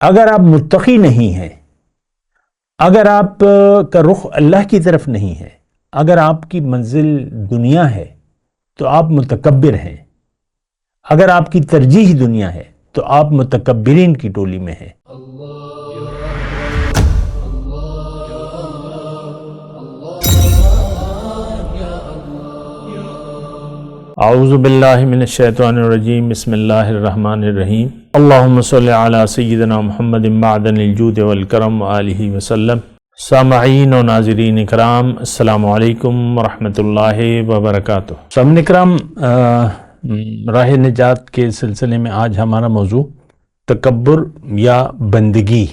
اگر آپ متقی نہیں ہیں، اگر آپ کا رخ اللہ کی طرف نہیں ہے، اگر آپ کی منزل دنیا ہے تو آپ متکبر ہیں، اگر آپ کی ترجیح دنیا ہے تو آپ متکبرین کی ٹولی میں ہیں۔ اعوذ باللہ من الشیطان الرجیم، بسم اللہ الرحمن الرحیم۔ اللہم صلی علی سیدنا محمد معدن الجود والکرم وآلہ وسلم۔ سامعین و ناظرین اکرام، السلام علیکم ورحمۃ اللہ وبرکاتہ۔ سامعین اکرام، راہ نجات کے سلسلے میں آج ہمارا موضوع تکبر یا بندگی۔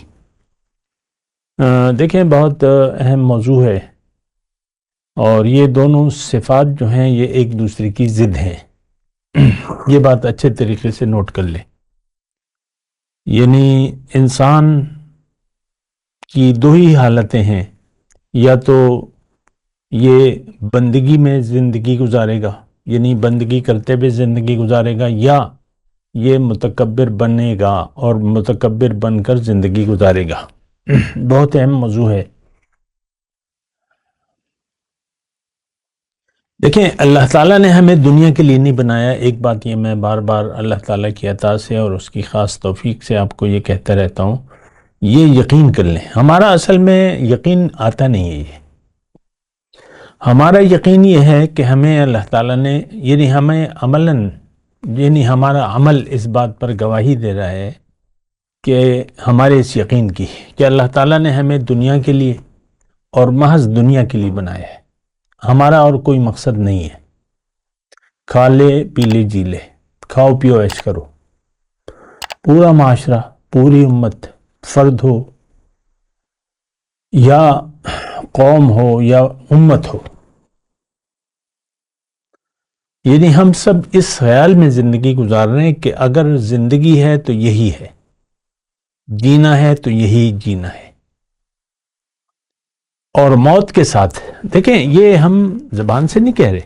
دیکھیں، بہت اہم موضوع ہے، اور یہ دونوں صفات جو ہیں یہ ایک دوسرے کی ضد ہیں۔ یہ بات اچھے طریقے سے نوٹ کر لیں۔ یعنی انسان کی دو ہی حالتیں ہیں، یا تو یہ بندگی میں زندگی گزارے گا، یعنی بندگی کرتے ہوئے زندگی گزارے گا، یا یہ متکبر بنے گا اور متکبر بن کر زندگی گزارے گا۔ بہت اہم موضوع ہے۔ دیکھیں، اللہ تعالیٰ نے ہمیں دنیا کے لیے نہیں بنایا۔ ایک بات یہ میں بار بار اللہ تعالیٰ کی عطا سے اور اس کی خاص توفیق سے آپ کو یہ کہتا رہتا ہوں، یہ یقین کر لیں، ہمارا اصل میں یقین آتا نہیں ہے۔ یہ ہمارا یقین یہ ہے کہ ہمیں اللہ تعالیٰ نے، یعنی ہمیں عملاً، یعنی ہمارا عمل اس بات پر گواہی دے رہا ہے کہ ہمارے اس یقین کی کہ اللہ تعالیٰ نے ہمیں دنیا کے لیے اور محض دنیا کے لیے بنایا ہے۔ ہمارا اور کوئی مقصد نہیں ہے۔ کھا لے پی لے جی لے، کھاؤ پیو عیش کرو۔ پورا معاشرہ، پوری امت، فرد ہو یا قوم ہو یا امت ہو، یعنی ہم سب اس خیال میں زندگی گزار رہے ہیں کہ اگر زندگی ہے تو یہی ہے، جینا ہے تو یہی جینا ہے، اور موت کے ساتھ۔ دیکھیں، یہ ہم زبان سے نہیں کہہ رہے،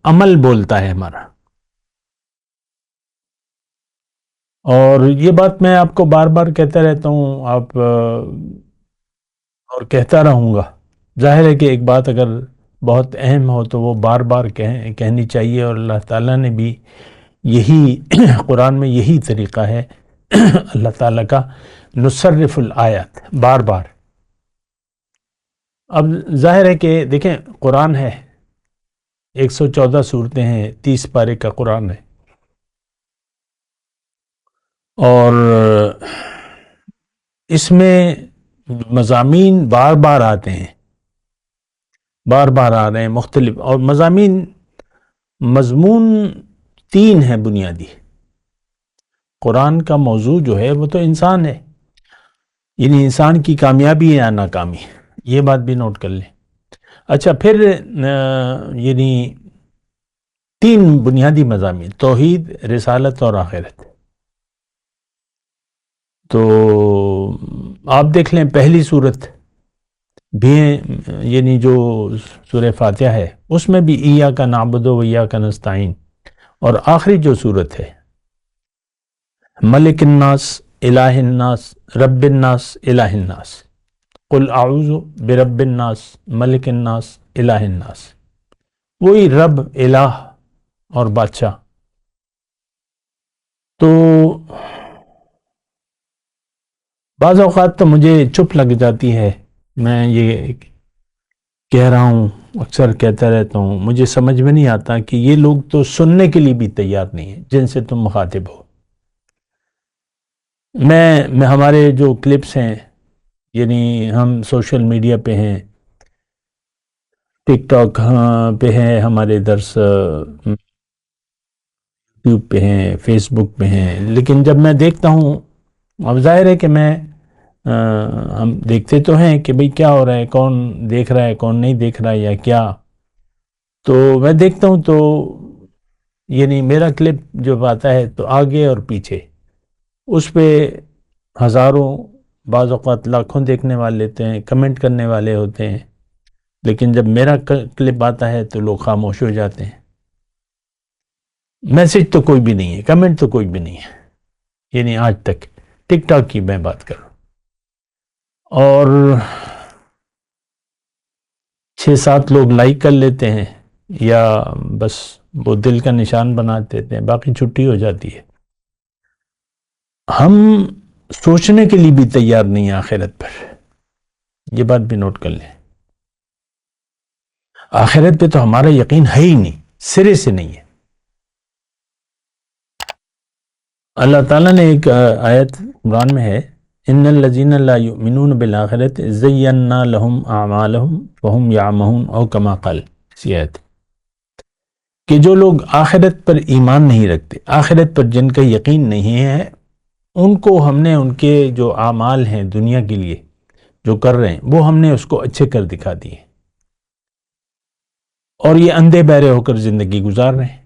عمل بولتا ہے ہمارا۔ اور یہ بات میں آپ کو بار بار کہتا رہتا ہوں، اور کہتا رہوں گا۔ ظاہر ہے کہ ایک بات اگر بہت اہم ہو تو وہ بار بار کہنی چاہیے، اور اللہ تعالیٰ نے بھی یہی قرآن میں یہی طریقہ ہے اللہ تعالیٰ کا، نصرف الآیات، بار بار۔ اب ظاہر ہے کہ دیکھیں، قرآن ہے، 114 سورتیں ہیں، 30 پارے کا قرآن ہے، اور اس میں مضامین بار بار آتے ہیں، بار بار آ رہے ہیں مختلف، اور مضمون 3 ہیں بنیادی۔ قرآن کا موضوع جو ہے وہ تو انسان ہے، یعنی انسان کی کامیابی یا ناکامی، یہ بات بھی نوٹ کر لیں۔ اچھا، پھر یعنی 3 بنیادی مضامین: توحید، رسالت اور آخرت۔ تو آپ دیکھ لیں، پہلی صورت بھی، یعنی جو سورہ فاتحہ ہے، اس میں بھی ایاک نعبد و ایاک نستعین، اور آخری جو صورت ہے، ملک الناس الہ الناس رب الناس الہ الناس، قل اعوذ برب الناس ملک الناس الہ الناس، وہی رب، الہ اور بادشاہ۔ تو بعض اوقات تو مجھے چپ لگ جاتی ہے، میں یہ کہہ رہا ہوں، اکثر کہتا رہتا ہوں، مجھے سمجھ میں نہیں آتا کہ یہ لوگ تو سننے کے لیے بھی تیار نہیں ہیں جن سے تم مخاطب ہو۔ میں ہمارے جو کلپس ہیں، یعنی ہم سوشل میڈیا پہ ہیں، ٹک ٹاک پہ ہیں، ہمارے درس یوٹیوب پہ ہیں، فیس بک پہ ہیں، لیکن جب میں دیکھتا ہوں، اب ظاہر ہے کہ ہم دیکھتے تو ہیں کہ بھئی کیا ہو رہا ہے، کون دیکھ رہا ہے، کون نہیں دیکھ رہا ہے، یا کیا۔ تو میں دیکھتا ہوں تو یعنی میرا کلپ جو آتا ہے تو آگے اور پیچھے، اس پہ ہزاروں، بعض اوقات لاکھوں دیکھنے والے ہوتے ہیں، کمنٹ کرنے والے ہوتے ہیں، لیکن جب میرا کلپ آتا ہے تو لوگ خاموش ہو جاتے ہیں۔ میسج تو کوئی بھی نہیں ہے، کمنٹ تو کوئی بھی نہیں ہے۔ یعنی آج تک ٹک ٹاک کی میں بات کر رہا ہوں، اور 6-7 لوگ لائک کر لیتے ہیں یا بس وہ دل کا نشان بنا دیتے ہیں، باقی چھٹی ہو جاتی ہے۔ ہم سوچنے کے لیے بھی تیار نہیں ہیں آخرت پر، یہ بات بھی نوٹ کر لیں۔ آخرت پہ تو ہمارا یقین ہے ہی نہیں، سرے سے نہیں ہے۔ اللہ تعالیٰ نے ایک آیت قرآن میں ہے، ان الذین لا یؤمنون بالآخرۃ زینا لہم اعمالہم وہم یعمہون، او کما قال، اسی آیت کہ جو لوگ آخرت پر ایمان نہیں رکھتے، آخرت پر جن کا یقین نہیں ہے، ان کو ہم نے ان کے جو اعمال ہیں دنیا کے لیے جو کر رہے ہیں وہ ہم نے اس کو اچھے کر دکھا دیے، اور یہ اندھے بہرے ہو کر زندگی گزار رہے ہیں۔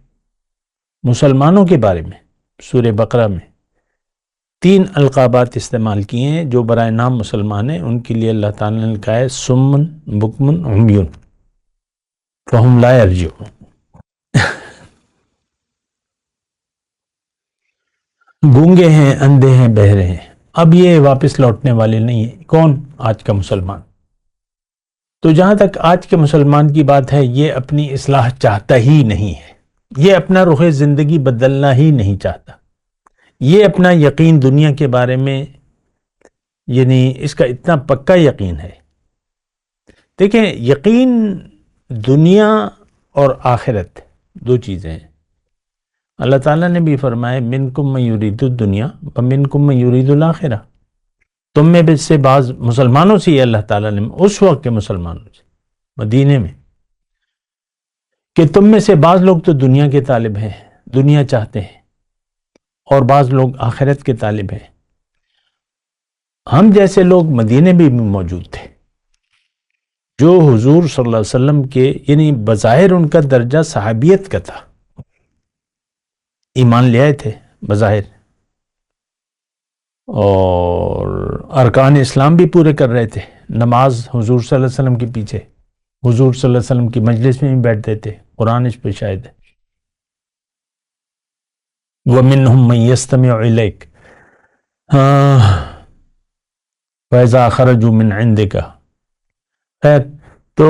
مسلمانوں کے بارے میں سورہ بقرہ میں 3 القابات استعمال کیے ہیں جو برائے نام مسلمان ہیں، ان کے لیے اللہ تعالیٰ نے کہا ہے سمن بکمن عمیون فہم لا یرجعون، گونگے ہیں، اندھے ہیں، بہرے ہیں، اب یہ واپس لوٹنے والے نہیں ہیں۔ کون؟ آج کا مسلمان۔ تو جہاں تک آج کے مسلمان کی بات ہے، یہ اپنی اصلاح چاہتا ہی نہیں ہے، یہ اپنا رخ زندگی بدلنا ہی نہیں چاہتا، یہ اپنا یقین دنیا کے بارے میں، یعنی اس کا اتنا پکا یقین ہے۔ دیکھیں، یقین دنیا اور آخرت 2 چیزیں ہیں۔ اللہ تعالیٰ نے بھی فرمایا منکم من یرید الدنیا ومنکم من یرید الآخرہ، تم میں سے بعض مسلمانوں سے، یہ اللہ تعالیٰ نے اس وقت کے مسلمانوں سے مدینے میں، کہ تم میں سے بعض لوگ تو دنیا کے طالب ہیں، دنیا چاہتے ہیں، اور بعض لوگ آخرت کے طالب ہیں۔ ہم جیسے لوگ مدینے میں بھی موجود تھے، جو حضور صلی اللہ علیہ وسلم کے، یعنی بظاہر ان کا درجہ صحابیت کا تھا، ایمان لے آئے تھے بظاہر، اور ارکان اسلام بھی پورے کر رہے تھے، نماز حضور صلی اللہ علیہ وسلم کے پیچھے، حضور صلی اللہ علیہ وسلم کی مجلس میں بھی بیٹھتے تھے، قرآن اس پہ شاہد ہے۔ وَمِنْهُمْ مَنْ يَسْتَمِعُ إِلَيْكَ فَإِذَا خَرَجُوا مِنْ عِنْدِكَ، خیر، تو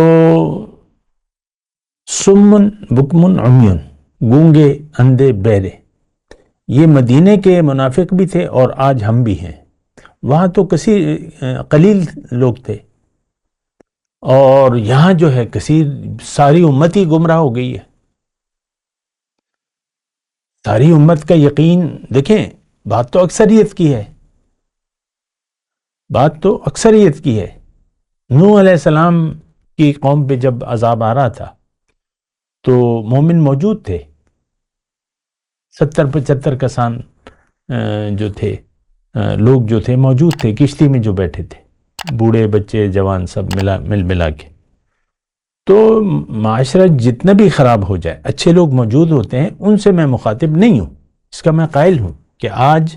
سمن بکمن عمیون، گونگے، اندھے، بہرے، یہ مدینے کے منافق بھی تھے اور آج ہم بھی ہیں۔ وہاں تو قلیل لوگ تھے، اور یہاں جو ہے کثیر، ساری امت ہی گمراہ ہو گئی ہے۔ ساری امت کا یقین، دیکھیں بات تو اکثریت کی ہے، بات تو اکثریت کی ہے۔ نوح علیہ السلام کی قوم پہ جب عذاب آ رہا تھا تو مومن موجود تھے، 70-75 کسان جو تھے، لوگ جو تھے موجود تھے کشتی میں، جو بیٹھے تھے، بوڑھے بچے جوان سب مل ملا کے۔ تو معاشرہ جتنا بھی خراب ہو جائے، اچھے لوگ موجود ہوتے ہیں، ان سے میں مخاطب نہیں ہوں، اس کا میں قائل ہوں کہ آج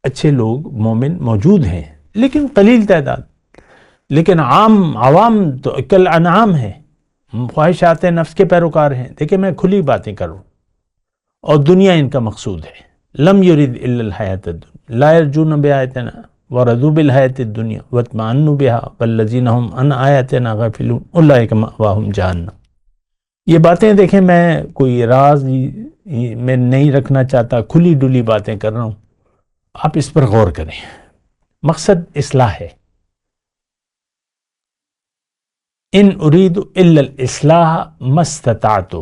اچھے لوگ مومن موجود ہیں، لیکن قلیل تعداد، لیکن عوام تو کل انعام ہے، خواہشات نفس کے پیروکار ہیں۔ دیکھیں، میں کھلی باتیں کروں، اور دنیا ان کا مقصود ہے۔ لم یرید الا الحیات الدنیا لا یرجون بآیاتنا ورضوا بالحیات الدنیا واطمأنوا بها والذین هم عن آیاتنا غافلون اولئک مأواہم جہنم۔ یہ باتیں دیکھیں، میں کوئی راز میں نہیں رکھنا چاہتا، کھلی ڈلی باتیں کر رہا ہوں، آپ اس پر غور کریں۔ مقصد اصلاح ہے۔ ان ارید الا الاصلاح ما استطعت،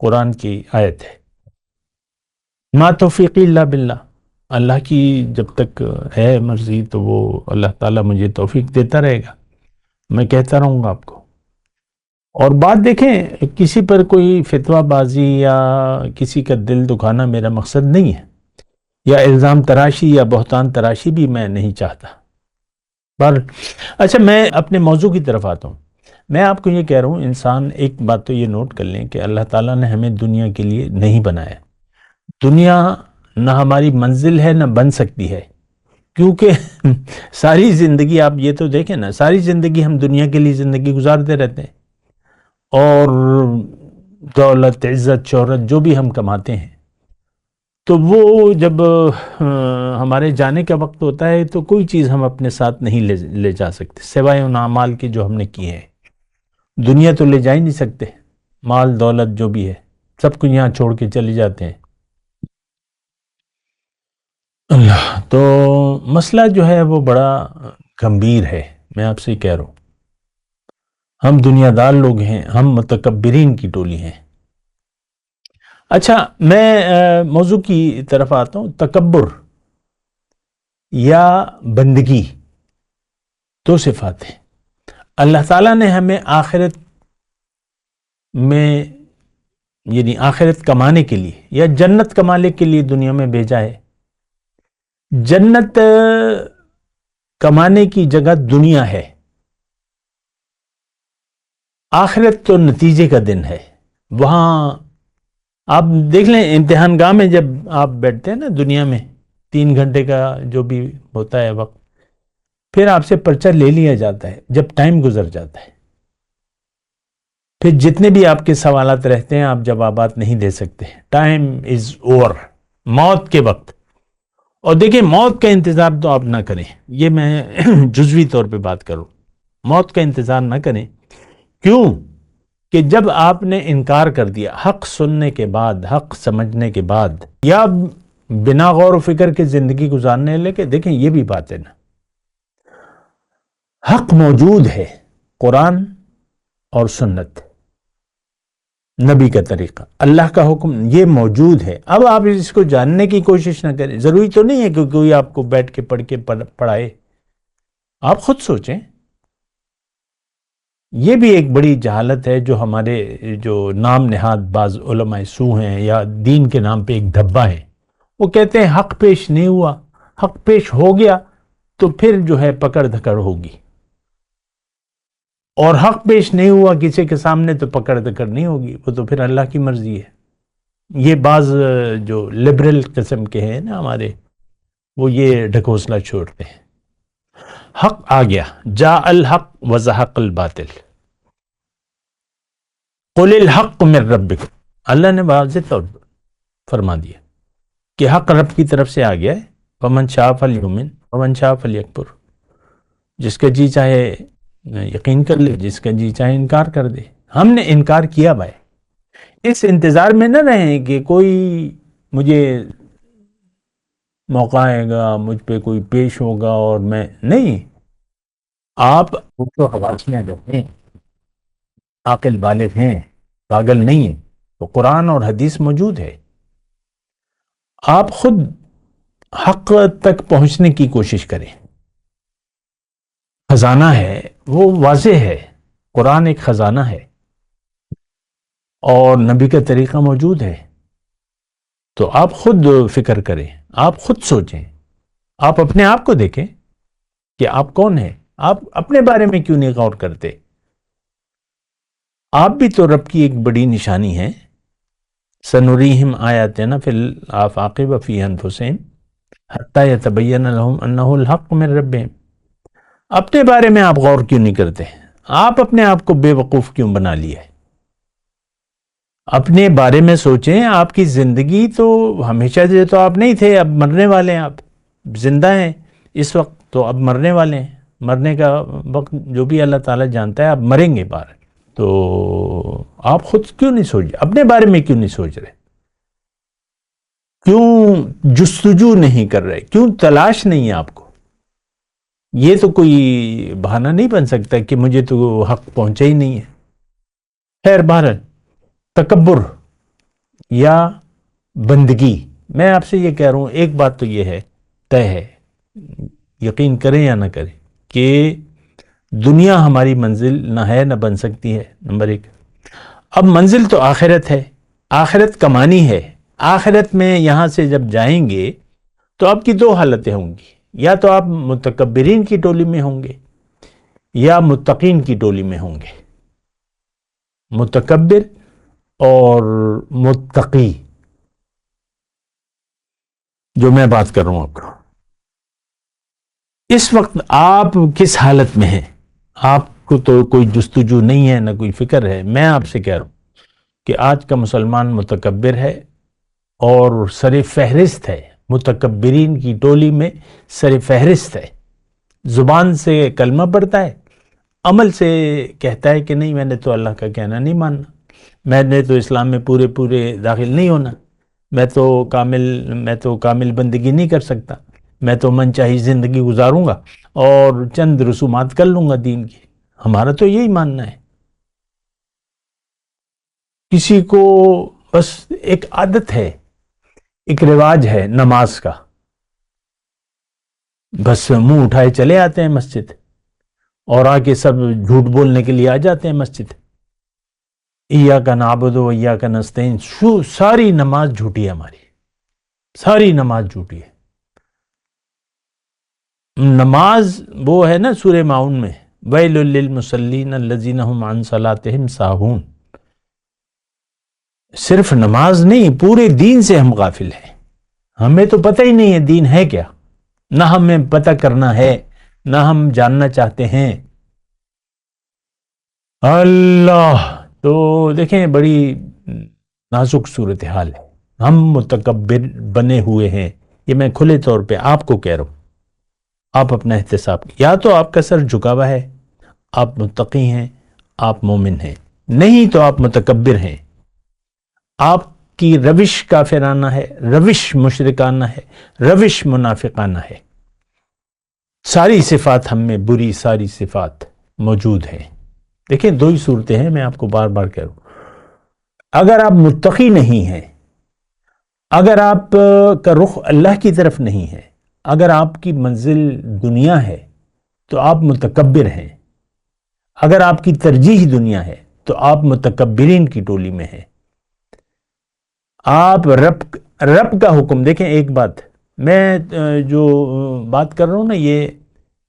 قرآن کی آیت ہے۔ ما توفیقی الا باللہ، اللہ کی جب تک ہے مرضی تو وہ اللہ تعالیٰ مجھے توفیق دیتا رہے گا، میں کہتا رہوں گا آپ کو۔ اور بات دیکھیں، کسی پر کوئی فتویٰ بازی یا کسی کا دل دکھانا میرا مقصد نہیں ہے، یا الزام تراشی یا بہتان تراشی بھی میں نہیں چاہتا۔ پر اچھا، میں اپنے موضوع کی طرف آتا ہوں۔ میں آپ کو یہ کہہ رہا ہوں، انسان، ایک بات تو یہ نوٹ کر لیں کہ اللہ تعالیٰ نے ہمیں دنیا کے لیے نہیں بنایا۔ دنیا نہ ہماری منزل ہے، نہ بن سکتی ہے، کیونکہ ساری زندگی، آپ یہ تو دیکھیں نا، ساری زندگی ہم دنیا کے لیے زندگی گزارتے رہتے ہیں، اور دولت، عزت، شہرت جو بھی ہم کماتے ہیں، تو وہ جب ہمارے جانے کا وقت ہوتا ہے تو کوئی چیز ہم اپنے ساتھ نہیں لے جا سکتے سوائے ان اعمال کے جو ہم نے کیے ہیں. دنیا تو لے جا ہی نہیں سکتے، مال دولت جو بھی ہے سب کچھ یہاں چھوڑ کے چلے جاتے ہیں. اللہ تو مسئلہ جو ہے وہ بڑا گمبھیر ہے. میں آپ سے کہہ رہا ہوں، ہم دنیا دار لوگ ہیں، ہم متکبرین کی ٹولی ہیں. اچھا، میں موضوع کی طرف آتا ہوں. تکبر یا بندگی دو صفات ہیں. اللہ تعالیٰ نے ہمیں آخرت میں یعنی آخرت کمانے کے لیے یا جنت کمانے کے لیے دنیا میں بھیجا ہے. جنت کمانے کی جگہ دنیا ہے، آخرت تو نتیجے کا دن ہے. وہاں آپ دیکھ لیں، امتحان گاہ میں جب آپ بیٹھتے ہیں نا دنیا میں 3 گھنٹے کا جو بھی ہوتا ہے وقت، پھر آپ سے پرچہ لے لیا جاتا ہے جب ٹائم گزر جاتا ہے. پھر جتنے بھی آپ کے سوالات رہتے ہیں آپ جوابات نہیں دے سکتے. ٹائم از اوور، موت کے وقت. اور دیکھیں، موت کا انتظار تو آپ نہ کریں، یہ میں جزوی طور پہ بات کروں. موت کا انتظار نہ کریں. کیوں کہ جب آپ نے انکار کر دیا حق سننے کے بعد، حق سمجھنے کے بعد، یا بنا غور و فکر کے زندگی گزارنے لگے، دیکھیں یہ بھی بات ہے نا، حق موجود ہے، قرآن اور سنت، نبی کا طریقہ، اللہ کا حکم، یہ موجود ہے. اب آپ اس کو جاننے کی کوشش نہ کریں. ضروری تو نہیں ہے کہ کوئی آپ کو بیٹھ کے پڑھ کے پڑھائے. آپ خود سوچیں. یہ بھی ایک بڑی جہالت ہے جو ہمارے جو نام نہاد بعض علماء سو ہیں یا دین کے نام پہ ایک دھبا ہے. وہ کہتے ہیں حق پیش نہیں ہوا، حق پیش ہو گیا تو پھر جو ہے پکڑ دھکڑ ہوگی، اور حق پیش نہیں ہوا کسی کے سامنے تو پکڑ دکڑ نہیں ہوگی، وہ تو پھر اللہ کی مرضی ہے. یہ بعض جو لبرل قسم کے ہیں نا ہمارے، وہ یہ ڈھکوسلا چھوڑتے ہیں. حق آ گیا، جاء الحق وزہق الباطل، قل الحق من ربکم. اللہ نے واضح طور پر فرما دیا کہ حق رب کی طرف سے آ گیا ہے. فمن شاء فلیؤمن ومن شاء فلیکفر. جس کا جی چاہے یقین کر لے، جس کا جی چاہے انکار کر دے. ہم نے انکار کیا بھائی. اس انتظار میں نہ رہیں کہ کوئی مجھے موقع آئے گا، مجھ پہ کوئی پیش ہوگا اور میں نہیں. آپ تو حواسیاں جو ہیں، عاقل بالغ ہیں، پاگل نہیں ہیں. تو قرآن اور حدیث موجود ہے. آپ خود حق تک پہنچنے کی کوشش کریں. خزانہ ہے، وہ واضح ہے. قرآن ایک خزانہ ہے اور نبی کا طریقہ موجود ہے. تو آپ خود فکر کریں، آپ خود سوچیں، آپ اپنے آپ کو دیکھیں کہ آپ کون ہیں. آپ اپنے بارے میں کیوں نہیں غور کرتے؟ آپ بھی تو رب کی ایک بڑی نشانی ہے. سنریہم آیاتنا فی الآفاق وفی انفسہم حتی یتبین لہم انہ الحق من ربہم. اپنے بارے میں آپ غور کیوں نہیں کرتے؟ آپ اپنے آپ کو بے وقوف کیوں بنا لیا ہے؟ اپنے بارے میں سوچیں. آپ کی زندگی تو ہمیشہ سے تو آپ نہیں تھے، اب مرنے والے ہیں. آپ زندہ ہیں اس وقت تو اب مرنے والے ہیں. مرنے کا وقت جو بھی اللہ تعالیٰ جانتا ہے، آپ مریں گے بار. تو آپ خود کیوں نہیں سوچ رہے؟ اپنے بارے میں کیوں نہیں سوچ رہے؟ کیوں جستجو نہیں کر رہے؟ کیوں تلاش نہیں ہے آپ کو؟ یہ تو کوئی بہانہ نہیں بن سکتا کہ مجھے تو حق پہنچا ہی نہیں ہے. خیر بہرحال، تکبر یا بندگی، میں آپ سے یہ کہہ رہا ہوں، ایک بات تو یہ ہے، طے ہے، یقین کریں یا نہ کریں، کہ دنیا ہماری منزل نہ ہے نہ بن سکتی ہے. نمبر 1. اب منزل تو آخرت ہے، آخرت کمانی ہے. آخرت میں یہاں سے جب جائیں گے تو آپ کی 2 حالتیں ہوں گی. یا تو آپ متکبرین کی ٹولی میں ہوں گے یا متقین کی ٹولی میں ہوں گے. متکبر اور متقی جو میں بات کر رہا ہوں آپ کو، اس وقت آپ کس حالت میں ہیں؟ آپ کو تو کوئی جستجو نہیں ہے، نہ کوئی فکر ہے. میں آپ سے کہہ رہا ہوں کہ آج کا مسلمان متکبر ہے اور سر فہرست ہے، متکبرین کی ٹولی میں سر فہرست ہے۔ زبان سے کلمہ پڑھتا ہے، عمل سے کہتا ہے کہ نہیں، میں نے تو اللہ کا کہنا نہیں ماننا، میں نے تو اسلام میں پورے داخل نہیں ہونا، میں تو کامل بندگی نہیں کر سکتا، میں تو من چاہی زندگی گزاروں گا اور چند رسومات کر لوں گا دین کی۔ ہمارا تو یہی ماننا ہے۔ کسی کو بس ایک عادت ہے، ایک رواج ہے نماز کا، بس منہ اٹھائے چلے آتے ہیں مسجد، اور آ کے سب جھوٹ بولنے کے لیے آ جاتے ہیں مسجد۔ ایاک نعبد و ایاک نستعین، ساری نماز جھوٹی ہے، ہماری ساری نماز جھوٹی ہے۔ نماز وہ ہے نا سورہ ماؤن میں، ویل للمصلین الذین هم عن صلاتهم ساہون۔ صرف نماز نہیں، پورے دین سے ہم غافل ہیں، ہمیں تو پتہ ہی نہیں ہے دین ہے کیا، نہ ہمیں پتہ کرنا ہے، نہ ہم جاننا چاہتے ہیں۔ اللہ، تو دیکھیں بڑی نازک صورتحال ہے، ہم متکبر بنے ہوئے ہیں۔ یہ میں کھلے طور پہ آپ کو کہہ رہا ہوں، آپ اپنا احتساب، یا تو آپ کا سر جھکا ہوا ہے، آپ متقی ہیں، آپ مومن ہیں، نہیں تو آپ متکبر ہیں، آپ کی روش کافرانہ ہے، روش مشرکانہ ہے، روش منافقانہ ہے۔ ساری صفات ہم میں بری، ساری صفات موجود ہیں۔ دیکھیں دو ہی صورتیں ہیں، میں آپ کو بار بار کہہ رہا ہوں۔ اگر آپ متقی نہیں ہیں، اگر آپ کا رخ اللہ کی طرف نہیں ہے، اگر آپ کی منزل دنیا ہے تو آپ متکبر ہیں، اگر آپ کی ترجیح دنیا ہے تو آپ متکبرین کی ٹولی میں ہیں۔ آپ رب کا حکم دیکھیں، ایک بات میں جو بات کر رہا ہوں نا، یہ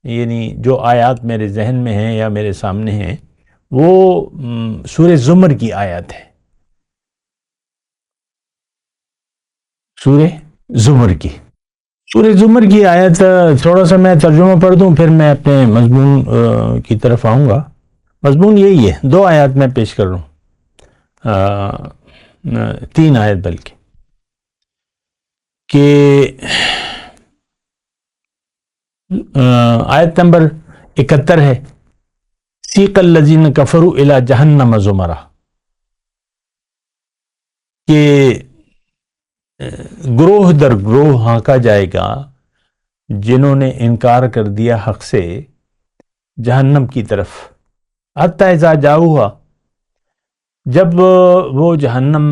یعنی جو آیات میرے ذہن میں ہیں یا میرے سامنے ہیں، وہ سورہ زمر کی آیات ہے، سورہ زمر کی آیت۔ تھوڑا سا میں ترجمہ پڑھ دوں، پھر میں اپنے مضمون کی طرف آؤں گا۔ مضمون یہی ہے، دو آیات میں پیش کر رہا ہوں، تین آیت بلکہ، کہ آیت نمبر 71 ہے، سیق الذین کفروا الی جہنم زمرا، کہ گروہ در گروہ ہانکا جائے گا جنہوں نے انکار کر دیا حق سے جہنم کی طرف، حتی اذا جاؤہا، جب وہ جہنم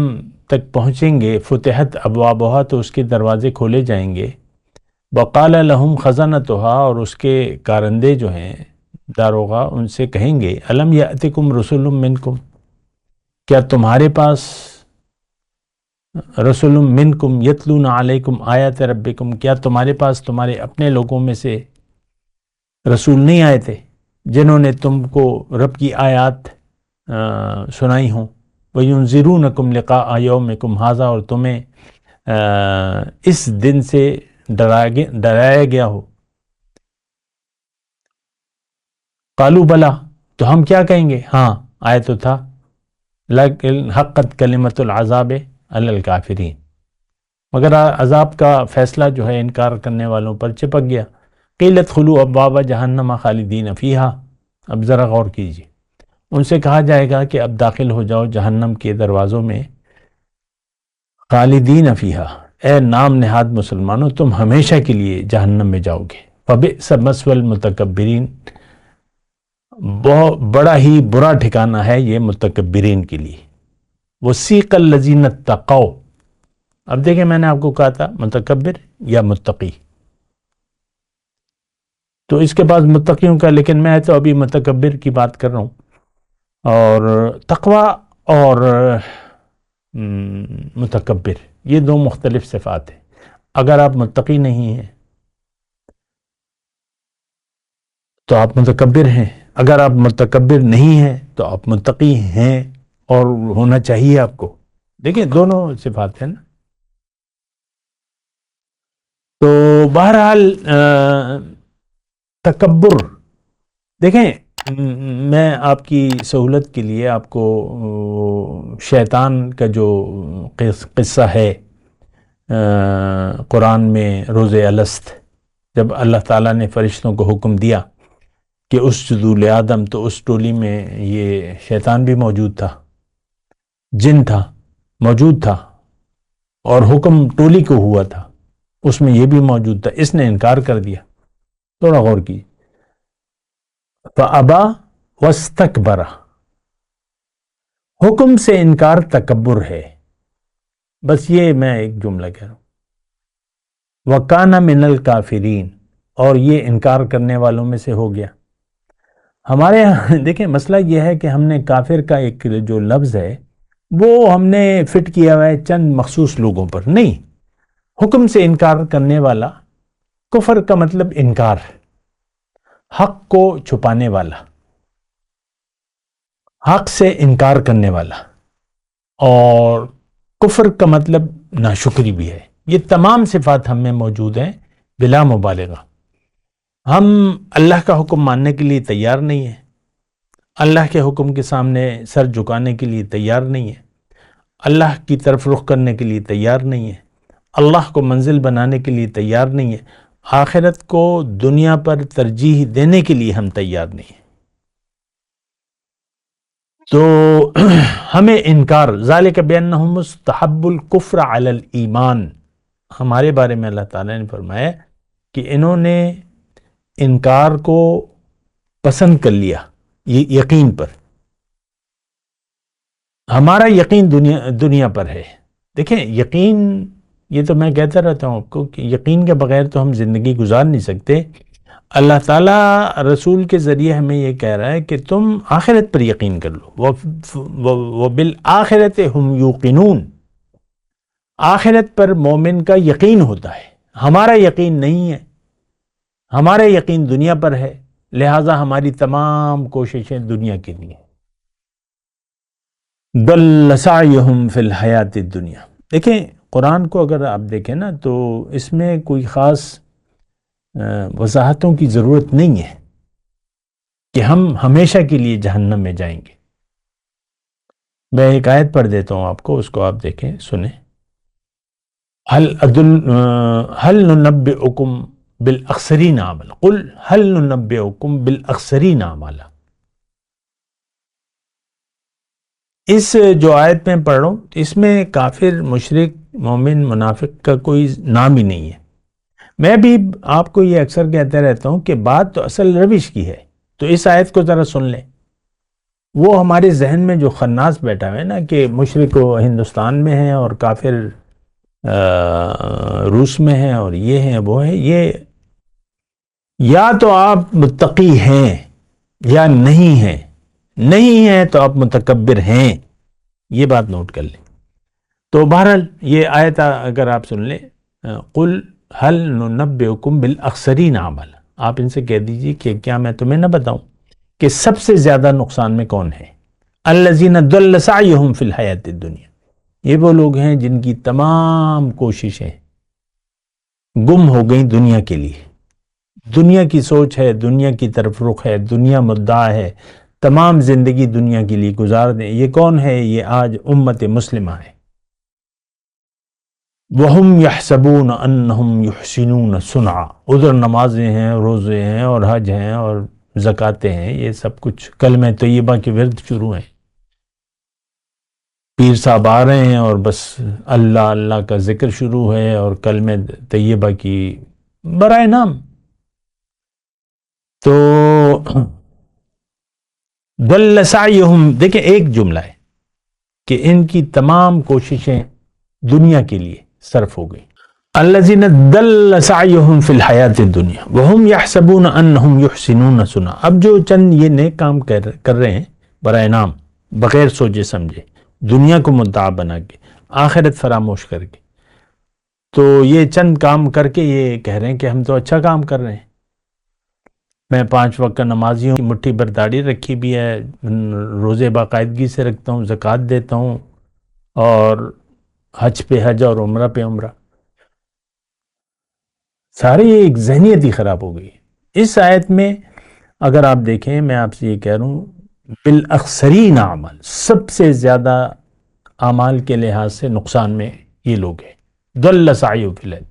تک پہنچیں گے، فتحت ابوابہا، تو اس کے دروازے کھولے جائیں گے، وقال لہم خزنتہا، اور اس کے کارندے جو ہیں داروغہ ان سے کہیں گے، الم یأتکم رسول منکم، کیا تمہارے پاس رسول منکم یتلون علیکم آیات ربکم، کیا تمہارے پاس تمہارے اپنے لوگوں میں سے رسول نہیں آئے تھے جنہوں نے تم کو رب کی آیات سنائی ہوں، وَيُنذِرُونَكُمْ لِقَاءَ يَوْمِكُمْ هَذَا، اور تمہیں اس دن سے ڈرایا گیا ہو۔ قالوا بلا، تو ہم کیا کہیں گے، ہاں آئے تو تھا، لیکن حقت کلمۃ العذاب علی الکافرین، مگر عذاب کا فیصلہ جو ہے انکار کرنے والوں پر چپک گیا۔ قیلت خلو ابواب جہنم خالدین فیہا، اب ذرا غور کیجیے، ان سے کہا جائے گا کہ اب داخل ہو جاؤ جہنم کے دروازوں میں، خالدین فیہا، اے نام نہاد مسلمانوں تم ہمیشہ کے لیے جہنم میں جاؤ گے، فبئس مثوى المتکبرین، بڑا ہی برا ٹھکانہ ہے یہ متکبرین کے لیے۔ وسیق الذین اتقوا، اب دیکھیں میں نے آپ کو کہا تھا متکبر یا متقی، تو اس کے بعد متقیوں کا، لیکن میں تو ابھی متکبر کی بات کر رہا ہوں۔ اور تقوی اور متکبر یہ دو مختلف صفات ہیں۔ اگر آپ متقی نہیں ہیں تو آپ متکبر ہیں، اگر آپ متکبر نہیں ہیں تو آپ متقی ہیں، اور ہونا چاہیے آپ کو۔ دیکھیں دونوں صفات ہیں نا۔ تو بہرحال تکبر، دیکھیں میں آپ کی سہولت کے لیے آپ کو شیطان کا جو قصہ ہے قرآن میں روز الست جب اللہ تعالیٰ نے فرشتوں کو حکم دیا کہ اسجدوا لآدم، تو اس ٹولی میں یہ شیطان بھی موجود تھا، جن تھا موجود تھا، اور حکم ٹولی کو ہوا تھا، اس میں یہ بھی موجود تھا، اس نے انکار کر دیا۔ تھوڑا غور کی، فَأَبَى وَاسْتَكْبَرَ، حکم سے انکار تکبر ہے۔ بس یہ میں ایک جملہ کہہ رہا ہوں، وَكَانَ مِنَ الْكَافِرِينَ، اور یہ انکار کرنے والوں میں سے ہو گیا۔ ہمارے یہاں دیکھیں مسئلہ یہ ہے کہ ہم نے کافر کا ایک جو لفظ ہے وہ ہم نے فٹ کیا ہوا ہے چند مخصوص لوگوں پر، نہیں، حکم سے انکار کرنے والا، کفر کا مطلب انکار، حق کو چھپانے والا، حق سے انکار کرنے والا، اور کفر کا مطلب ناشکری بھی ہے۔ یہ تمام صفات ہم میں موجود ہیں بلا مبالغہ۔ ہم اللہ کا حکم ماننے کے لیے تیار نہیں ہیں، اللہ کے حکم کے سامنے سر جھکانے کے لیے تیار نہیں ہیں، اللہ کی طرف رخ کرنے کے لیے تیار نہیں ہیں، اللہ کو منزل بنانے کے لیے تیار نہیں ہیں، آخرت کو دنیا پر ترجیح دینے کے لیے ہم تیار نہیں ہیں۔ تو ہمیں انکار، ذالک بانہم مستحب الکفر علی الایمان، ہمارے بارے میں اللہ تعالیٰ نے فرمایا کہ انہوں نے انکار کو پسند کر لیا یہ یقین پر۔ ہمارا یقین دنیا پر ہے۔ دیکھیں یقین، یہ تو میں کہتا رہتا ہوں آپ کو کہ یقین کے بغیر تو ہم زندگی گزار نہیں سکتے۔ اللہ تعالیٰ رسول کے ذریعے ہمیں یہ کہہ رہا ہے کہ تم آخرت پر یقین کر لو، وَبِالْآخِرَةِ هُمْ يُوقِنُونَ، آخرت پر مومن کا یقین ہوتا ہے، ہمارا یقین نہیں ہے، ہمارا یقین دنیا پر ہے، لہٰذا ہماری تمام کوششیں دنیا کے لیے۔ ضل سعیہم فی الحیات الدنیا، دیکھیں قرآن کو اگر آپ دیکھیں نا تو اس میں کوئی خاص وضاحتوں کی ضرورت نہیں ہے کہ ہم ہمیشہ کے لیے جہنم میں جائیں گے۔ میں ایک آیت پڑھ دیتا ہوں آپ کو، اس کو آپ دیکھیں سنیں۔ هل ننبئکم بالاخسرین اعمالا، قل هل ننبئکم بالاخسرین اعمالا۔ اس جو آیت میں پڑھ رہا ہوں اس میں کافر، مشرک، مومن، منافق کا کوئی نام ہی نہیں ہے۔ میں بھی آپ کو یہ اکثر کہتا رہتا ہوں کہ بات تو اصل روش کی ہے، تو اس آیت کو ذرا سن لیں۔ وہ ہمارے ذہن میں جو خناس بیٹھا ہے نا کہ مشرک ہندوستان میں ہیں اور کافر روس میں ہیں اور یہ ہیں وہ ہیں، یہ یا تو آپ متقی ہیں یا نہیں ہیں، نہیں ہیں تو آپ متکبر ہیں، یہ بات نوٹ کر لیں۔ تو بہرحال یہ آیت اگر آپ سن لیں، قل هل ننبئکم بالاخسرین اعمالا، آپ ان سے کہہ دیجیے کہ کیا میں تمہیں نہ بتاؤں کہ سب سے زیادہ نقصان میں کون ہے؟ الذین ضل سعیہم فی الحیات الدنیا، یہ وہ لوگ ہیں جن کی تمام کوششیں گم ہو گئیں دنیا کے لیے، دنیا کی سوچ ہے، دنیا کی طرف رخ ہے، دنیا مدعا ہے، تمام زندگی دنیا کے لیے گزار دیں۔ یہ کون ہے؟ یہ آج امت مسلمہ ہے۔ وَهُمْ يَحْسَبُونَ أَنَّهُمْ يُحْسِنُونَ صُنْعًا، ادھر نمازیں ہیں، روزے ہیں اور حج ہیں اور زکاتیں ہیں، یہ سب کچھ کلمہ طیبہ کے ورد شروع ہیں، پیر صاحب آ رہے ہیں اور بس اللہ اللہ کا ذکر شروع ہے اور کلمہ طیبہ کی برائے نام۔ تو ضل سعیہم، دیکھیں ایک جملہ ہے کہ ان کی تمام کوششیں دنیا کے لیے صرف ہو گئی۔ الذین ضل سعیہم فی الحیات الدنیا وہم یحسبون انہم یحسنون صنعا، اب جو چند یہ نیک کام کر رہے ہیں برائے نام، بغیر سوچے سمجھے، دنیا کو مدعا بنا کے، آخرت فراموش کر کے، تو یہ چند کام کر کے یہ کہہ رہے ہیں کہ ہم تو اچھا کام کر رہے ہیں، میں 5 وقت کا نمازی ہوں، مٹھی بھر داڑھی رکھی بھی ہے، روزے باقاعدگی سے رکھتا ہوں، زکوٰۃ دیتا ہوں، اور حج پہ حج اور عمرہ پہ عمرہ، ساری ایک ذہنیت ہی خراب ہو گئی۔ اس آیت میں اگر آپ دیکھیں، میں آپ سے یہ کہہ رہا ہوں بالاخسرین اعمال، سب سے زیادہ اعمال کے لحاظ سے نقصان میں یہ لوگ ہیں۔ ضل سعیہم فی الارض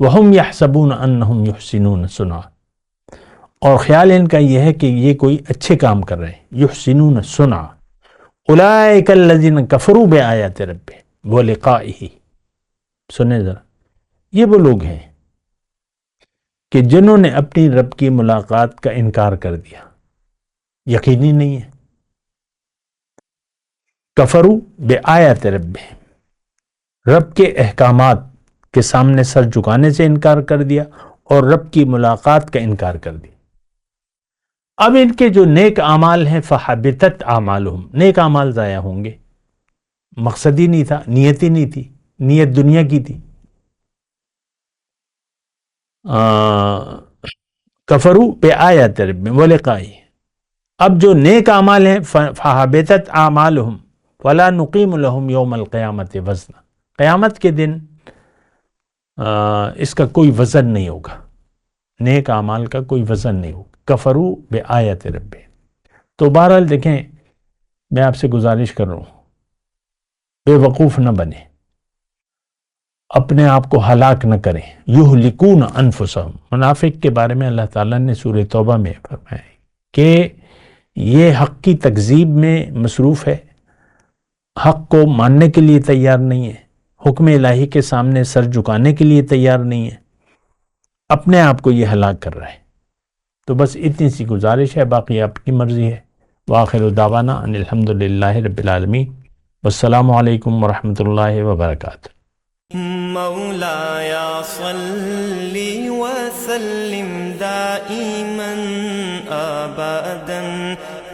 وہم یحسبون انہم یحسنون صنعا، اور خیال ان کا یہ ہے کہ یہ کوئی اچھے کام کر رہے ہیں، یحسنون صنعا، اولئک الذین کفروا بآیات ربہم ولقائہ، سنیں ذرا، یہ وہ لوگ ہیں کہ جنہوں نے اپنی رب کی ملاقات کا انکار کر دیا، یقینی نہیں ہے، کفروا بآیات ربہم، رب کے احکامات کے سامنے سر جھکانے سے انکار کر دیا اور رب کی ملاقات کا انکار کر دیا۔ اب ان کے جو نیک اعمال ہیں فحبطت اعمالہم، نیک اعمال ضائع ہوں گے، مقصد ہی نہیں تھا، نیت ہی نہیں تھی، نیت دنیا کی تھی۔ کفروا بآیات ربہم ولقائہ، اب جو نیک اعمال ہیں فحبطت اعمالہم ولا نقیم لہم یوم القیامت وزنا، قیامت کے دن اس کا کوئی وزن نہیں ہوگا، نیک اعمال کا کوئی وزن نہیں ہوگا۔ کفروا بآیات ربہم، تو بہرحال دیکھیں، میں آپ سے گزارش کر رہا ہوں، بے وقوف نہ بنے، اپنے آپ کو ہلاک نہ کریں، یہلکون انفسہم، منافق کے بارے میں اللہ تعالیٰ نے سورہ توبہ میں فرمایا کہ یہ حق کی تکذیب میں مصروف ہے، حق کو ماننے کے لیے تیار نہیں ہے، حکم الہی کے سامنے سر جھکانے کے لیے تیار نہیں ہے، اپنے آپ کو یہ ہلاک کر رہا ہے۔ تو بس اتنی سی گزارش ہے، باقی آپ کی مرضی ہے۔ وآخر دعوانا ان الحمد للہ رب العالمین، والسلام علیکم ورحمۃ اللہ وبرکاتہ۔ مولایا صلی وسلم دائما ابدا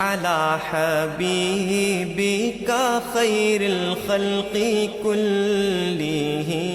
على حبیبک خیر الخلق کلہم۔